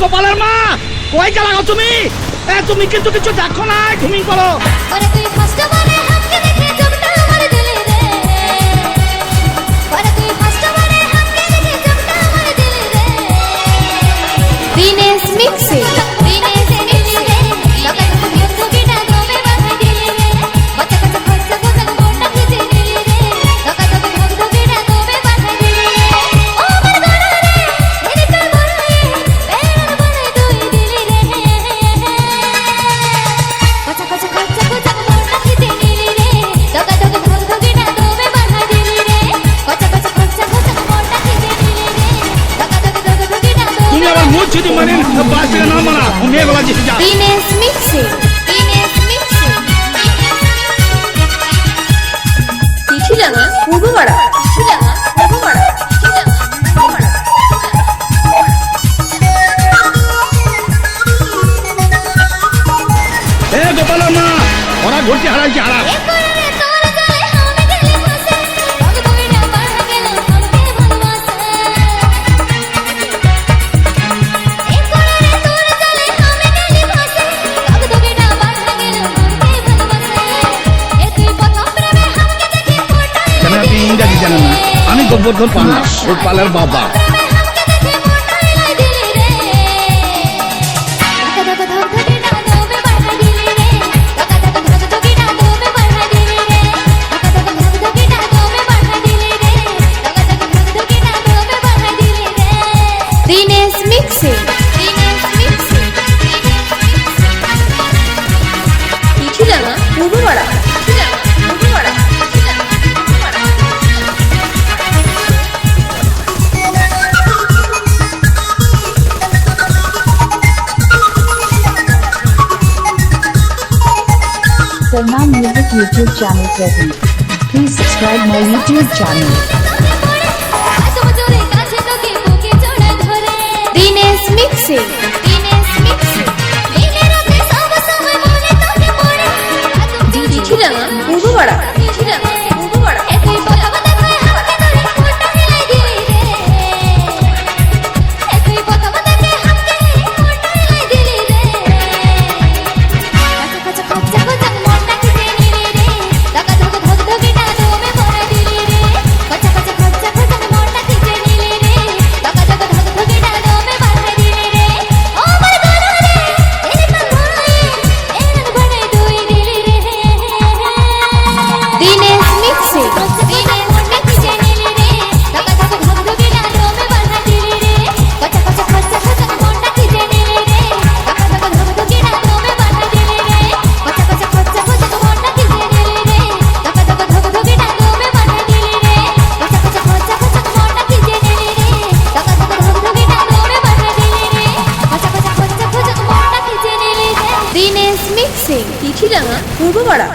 গোপালের মা কই গেলা গো তুমি? তুমি কিন্তু কিছু দেখো না, ঘুমিয়ে পড়ো। ওরে তুই ফার্স্ট বারে হামকে দেখে জবটা আমার দিলে রে। ওরে তুই ফার্স্ট বারে হামকে দেখে জবটা আমার দিলে রে। দিনেশ মিক্সি দিনেশ মিক্সি লগা তো বন্ধু বিনা দমে বাঁধা দিলে রে। বাচ্চা কাচ্চা খরচা গোজা মোটা খিচে দিলে রে। লগা তো বন্ধু বিনা দমে বাঁধা দিলে রে। ও আমার গড়া রে এনে তোর বড়াই বেড়ার বড়াই তুই দিলি রে। বাচ্চা কাচ্চা খরচা গোজা মোটা খিচে দিলে রে। লগা তো বন্ধু বিনা দমে বাঁধা দিলে রে। বাচ্চা কাচ্চা খরচা গোজা মোটা খিচে দিলে রে। লগা তো বন্ধু বিনা তুমি আবার মুখ ছুটি মারি বাসে না মানা মেয়ে গলা যেতে যা। দিনেশ মিক্সি দিনেশ মিক্সি চিঠিলাঙা পূর্বপাড়া চিঠিলাঙা পূর্বপাড়া চিঠিলাঙা পূর্বপাড়া গোপালের মা ওরা ঘুরতে হারাইছে হারা। আপনি ইংরেজি জানেন না, আমি গোবর্ধন পান্না গোপালের বাবা। Dinesh Mixi Dinesh Mixi Chithilanga Purbapara Chithilanga Purbapara Chithilanga Purbapara Sarna Music YouTube channel present. Please subscribe my YouTube channel. Dinesh Mixi Dinesh Mixi Chithilanga Purbapara Chithilanga Purbapara Dinesh Mixi Chithilanga Purbapara